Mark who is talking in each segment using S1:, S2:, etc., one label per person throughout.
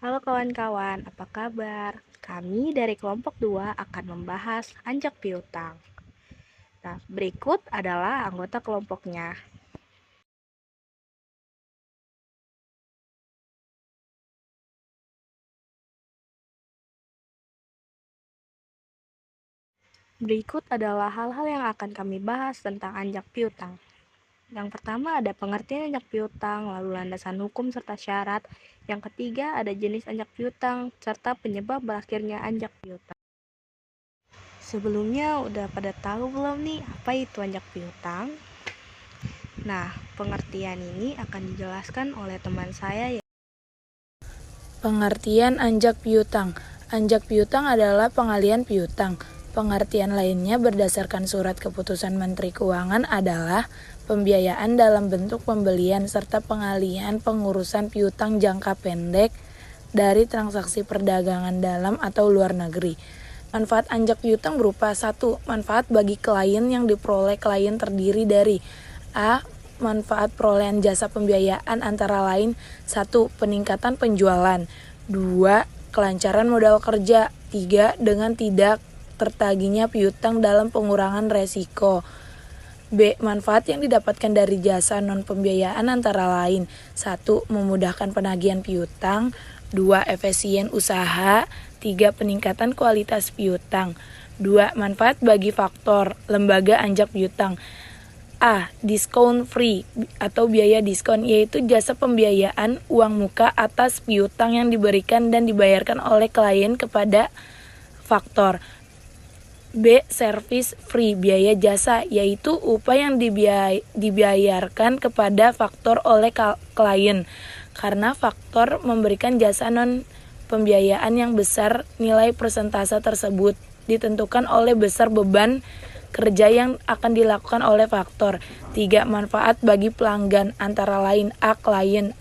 S1: Halo kawan-kawan, apa kabar? Kami dari kelompok 2 akan membahas anjak piutang. Nah, berikut adalah anggota kelompoknya. Berikut adalah hal-hal yang akan kami bahas tentang anjak piutang. Yang pertama ada pengertian anjak piutang, lalu landasan hukum serta syarat. Yang ketiga ada jenis anjak piutang, serta penyebab berakhirnya anjak piutang. Sebelumnya udah pada tahu belum nih apa itu anjak piutang? Nah, pengertian ini akan dijelaskan oleh teman saya ya.
S2: Pengertian anjak piutang. Anjak piutang adalah pengalian piutang. Pengertian lainnya berdasarkan surat keputusan Menteri Keuangan adalah pembiayaan dalam bentuk pembelian serta pengalihan pengurusan piutang jangka pendek dari transaksi perdagangan dalam atau luar negeri. Manfaat anjak piutang berupa 1. Manfaat bagi klien yang diperoleh klien terdiri dari A. Manfaat perolehan jasa pembiayaan antara lain 1. Peningkatan penjualan 2. Kelancaran modal kerja 3. Dengan tidak tertagihnya piutang dalam pengurangan resiko. B. Manfaat yang didapatkan dari jasa non-pembiayaan antara lain 1. Memudahkan penagihan piutang 2. Efisien usaha 3. Peningkatan kualitas piutang 2. Manfaat bagi faktor lembaga anjak piutang A. Diskon free atau biaya diskon, yaitu jasa pembiayaan uang muka atas piutang yang diberikan dan dibayarkan oleh klien kepada faktor. B. Service free, biaya jasa, yaitu upah yang dibayarkan kepada faktor oleh klien karena faktor memberikan jasa non pembiayaan yang besar. Nilai persentase tersebut ditentukan oleh besar beban kerja yang akan dilakukan oleh faktor. 3. Manfaat bagi pelanggan antara lain A. Klien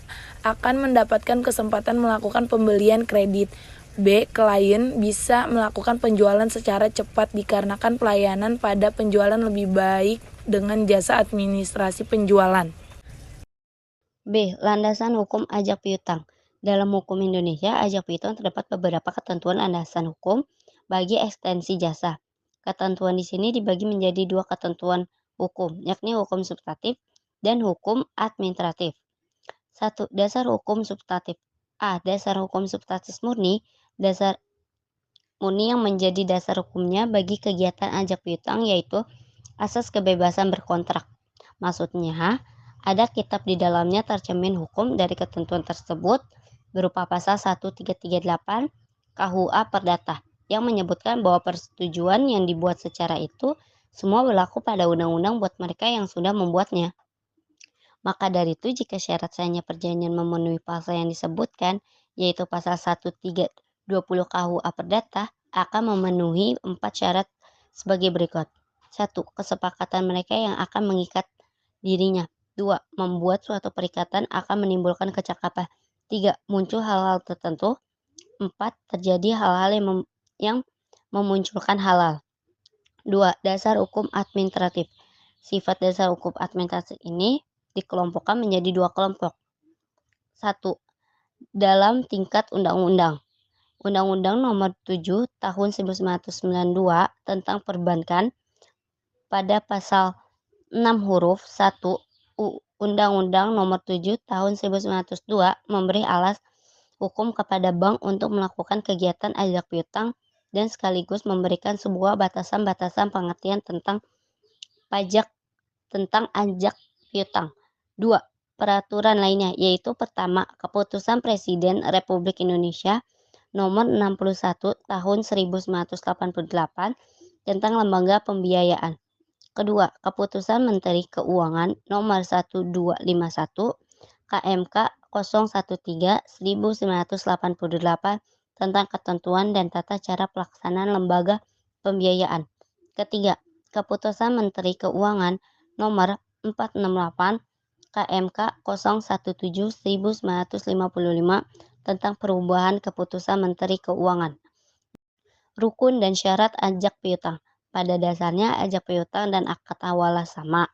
S2: akan mendapatkan kesempatan melakukan pembelian kredit. B. Klien bisa melakukan penjualan secara cepat dikarenakan pelayanan pada penjualan lebih baik dengan jasa administrasi penjualan.
S3: B. Landasan hukum ajak piutang. Dalam hukum Indonesia, ajak piutang terdapat beberapa ketentuan landasan hukum bagi ekstensi jasa. Ketentuan di sini dibagi menjadi dua ketentuan hukum, yakni hukum substantif dan hukum administratif. 1. Dasar hukum substantif. A. Dasar hukum substantif murni. Dasar murni yang menjadi dasar hukumnya bagi kegiatan ajak piutang yaitu asas kebebasan berkontrak. Maksudnya, ada kitab di dalamnya tercermin hukum dari ketentuan tersebut berupa pasal 1338 KUA Perdata yang menyebutkan bahwa persetujuan yang dibuat secara itu semua berlaku pada undang-undang buat mereka yang sudah membuatnya. Maka dari itu, jika syarat sahnya perjanjian memenuhi pasal yang disebutkan, yaitu pasal 1320 KUA Perdata, akan memenuhi 4 syarat sebagai berikut. 1. Kesepakatan mereka yang akan mengikat dirinya. 2. Membuat suatu perikatan akan menimbulkan kecakapan. 3. Muncul hal-hal tertentu. 4. Terjadi hal-hal yang memunculkan halal. 2. Dasar hukum administratif. Sifat dasar hukum administratif ini dikelompokkan menjadi dua kelompok. 1. Dalam tingkat undang-undang. Undang-Undang Nomor 7 Tahun 1992 tentang Perbankan pada pasal 6 huruf 1 Undang-Undang Nomor 7 Tahun 1902 memberi alas hukum kepada bank untuk melakukan kegiatan ajak piutang dan sekaligus memberikan sebuah batasan-batasan pengertian tentang pajak tentang ajak piutang. 2. Peraturan lainnya yaitu pertama, Keputusan Presiden Republik Indonesia Nomor 61 Tahun 1988 tentang lembaga pembiayaan. Kedua, Keputusan Menteri Keuangan Nomor 1251 KMK 013/1988 tentang ketentuan dan tata cara pelaksanaan lembaga pembiayaan. Ketiga, Keputusan Menteri Keuangan Nomor 468 KMK 017/1955 tentang perubahan Keputusan Menteri Keuangan. Rukun dan syarat ajak piutang. Pada dasarnya ajak piutang dan akad hawalah sama.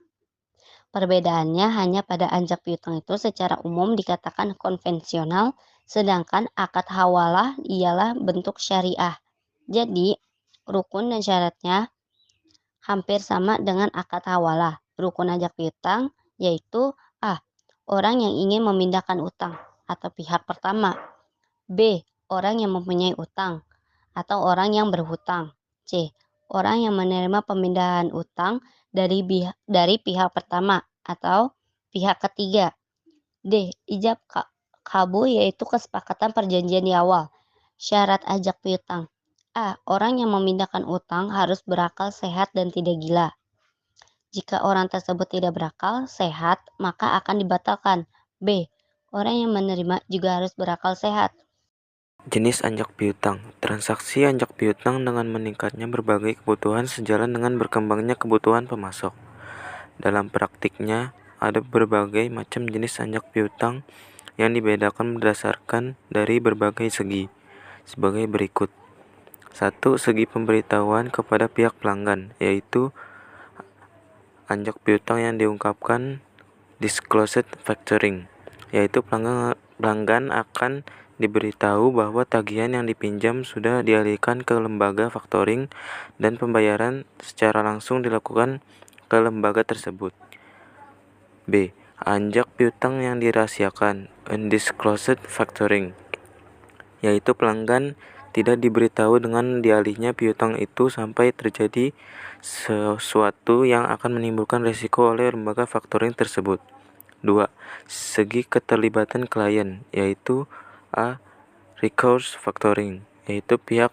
S3: Perbedaannya hanya pada ajak piutang itu secara umum dikatakan konvensional, Sedangkan akad hawalah ialah bentuk syariah. Jadi, rukun dan syaratnya hampir sama dengan akad hawalah. Rukun ajak piutang yaitu A. Orang yang ingin memindahkan utang atau pihak pertama. B. Orang yang mempunyai utang atau orang yang berhutang. C. Orang yang menerima pemindahan utang dari pihak pertama atau pihak ketiga. D. Ijab kabul yaitu kesepakatan perjanjian di awal. Syarat ajak piutang. A. Orang yang memindahkan utang harus berakal sehat dan tidak gila. Jika orang tersebut tidak berakal sehat, maka akan dibatalkan. B. Orang yang menerima juga harus berakal sehat.
S4: Jenis anjak piutang. Transaksi anjak piutang dengan meningkatnya berbagai kebutuhan sejalan dengan berkembangnya kebutuhan pemasok. Dalam praktiknya, ada berbagai macam jenis anjak piutang yang dibedakan berdasarkan dari berbagai segi, sebagai berikut. 1. Segi pemberitahuan kepada pihak pelanggan, yaitu anjak piutang yang diungkapkan disclosed factoring, yaitu pelanggan akan diberitahu bahwa tagihan yang dipinjam sudah dialihkan ke lembaga factoring dan pembayaran secara langsung dilakukan ke lembaga tersebut. B. Anjak piutang yang dirahasiakan, undisclosed factoring, yaitu pelanggan tidak diberitahu dengan dialihnya piutang itu sampai terjadi sesuatu yang akan menimbulkan risiko oleh lembaga factoring tersebut. 2. Segi keterlibatan klien, yaitu A. Recourse factoring, yaitu pihak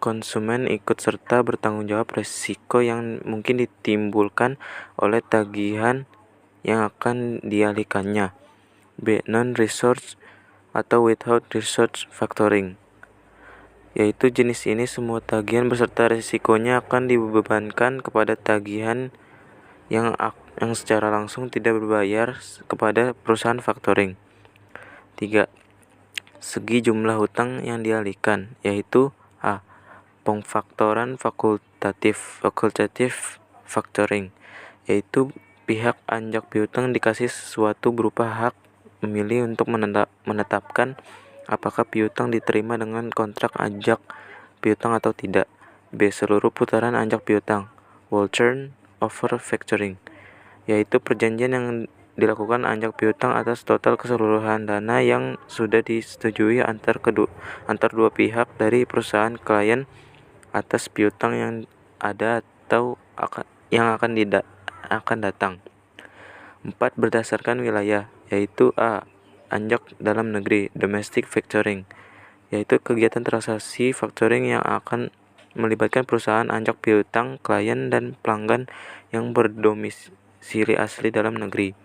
S4: konsumen ikut serta bertanggung jawab risiko yang mungkin ditimbulkan oleh tagihan yang akan dialihkannya. B. Non-resource atau without resource factoring, yaitu jenis ini semua tagihan beserta risikonya akan dibebankan kepada tagihan yang secara langsung tidak berbayar kepada perusahaan factoring. 3. Segi jumlah hutang yang dialihkan, yaitu A. Pemfaktoran fakultatif factoring, yaitu pihak anjak piutang dikasih sesuatu berupa hak memilih untuk menetapkan apakah piutang diterima dengan kontrak anjak piutang atau tidak. B. Seluruh putaran anjak piutang, whole turn over factoring, yaitu perjanjian yang dilakukan anjak piutang atas total keseluruhan dana yang sudah disetujui antar dua pihak dari perusahaan klien atas piutang yang ada atau yang akan datang. 4. Berdasarkan wilayah, yaitu A. Anjak dalam negeri, domestic factoring, yaitu kegiatan transaksi factoring yang akan melibatkan perusahaan anjak piutang, klien, dan pelanggan yang berdomisili asli dalam negeri.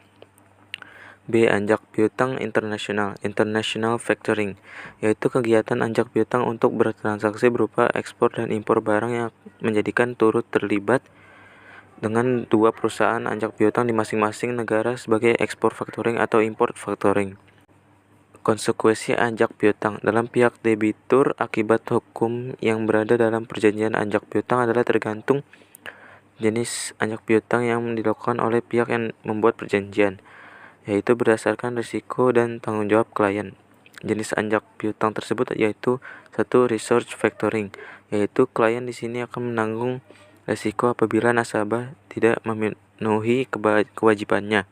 S4: B. Anjak piutang internasional, international factoring, yaitu kegiatan anjak piutang untuk bertransaksi berupa ekspor dan impor barang yang menjadikan turut terlibat dengan dua perusahaan anjak piutang di masing-masing negara sebagai ekspor factoring atau import factoring. Konsekuensi anjak piutang dalam pihak debitur akibat hukum yang berada dalam perjanjian anjak piutang adalah tergantung jenis anjak piutang yang dilakukan oleh pihak yang membuat perjanjian, yaitu berdasarkan risiko dan tanggung jawab klien. Jenis anjak piutang tersebut yaitu 1. Resource factoring, yaitu klien di sini akan menanggung risiko apabila nasabah tidak memenuhi kewajibannya.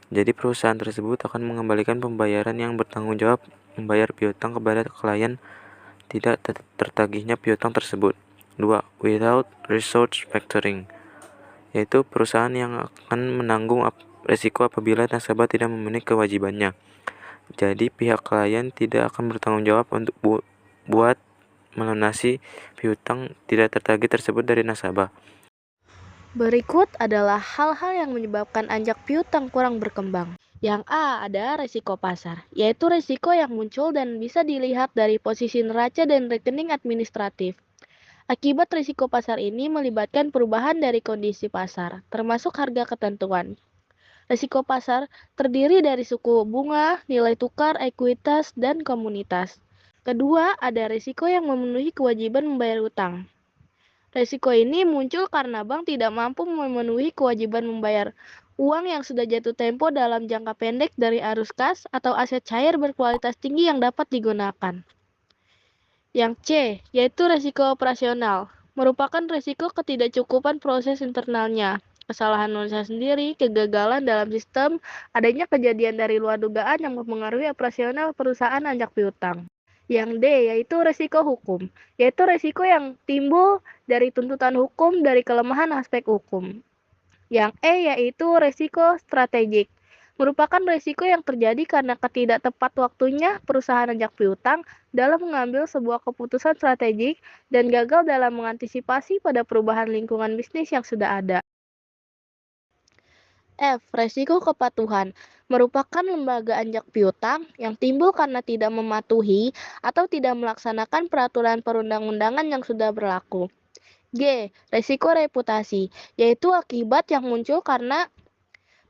S4: Jadi perusahaan tersebut akan mengembalikan pembayaran yang bertanggung jawab membayar piutang kepada klien tidak tertagihnya piutang tersebut. 2. Without resource factoring, yaitu perusahaan yang akan menanggung risiko apabila nasabah tidak memenuhi kewajibannya. Jadi pihak klien tidak akan bertanggung jawab untuk buat melunasi piutang tidak tertagih tersebut dari nasabah.
S1: Berikut adalah hal-hal yang menyebabkan anjak piutang kurang berkembang. Yang A, ada risiko pasar, yaitu risiko yang muncul dan bisa dilihat dari posisi neraca dan rekening administratif. Akibat risiko pasar ini melibatkan perubahan dari kondisi pasar, termasuk harga ketentuan. Risiko pasar terdiri dari suku bunga, nilai tukar, ekuitas, dan komunitas. Kedua, ada risiko yang memenuhi kewajiban membayar utang. Risiko ini muncul karena bank tidak mampu memenuhi kewajiban membayar Uang yang sudah jatuh tempo dalam jangka pendek dari arus kas atau aset cair berkualitas tinggi yang dapat digunakan. Yang C, yaitu resiko operasional, merupakan resiko ketidakcukupan proses internalnya, kesalahan manusia sendiri, kegagalan dalam sistem, adanya kejadian dari luar dugaan yang mempengaruhi operasional perusahaan anjak piutang. Yang D, yaitu resiko hukum, yaitu resiko yang timbul dari tuntutan hukum dari kelemahan aspek hukum. Yang E, yaitu resiko strategik, merupakan resiko yang terjadi karena ketidaktepat waktunya perusahaan anjak piutang dalam mengambil sebuah keputusan strategik dan gagal dalam mengantisipasi pada perubahan lingkungan bisnis yang sudah ada. F. Resiko kepatuhan merupakan lembaga anjak piutang yang timbul karena tidak mematuhi atau tidak melaksanakan peraturan perundang-undangan yang sudah berlaku. G. Resiko reputasi, yaitu akibat yang muncul karena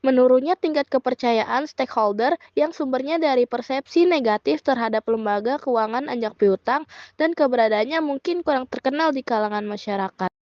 S1: menurunnya tingkat kepercayaan stakeholder yang sumbernya dari persepsi negatif terhadap lembaga keuangan anjak piutang dan keberadaannya mungkin kurang terkenal di kalangan masyarakat.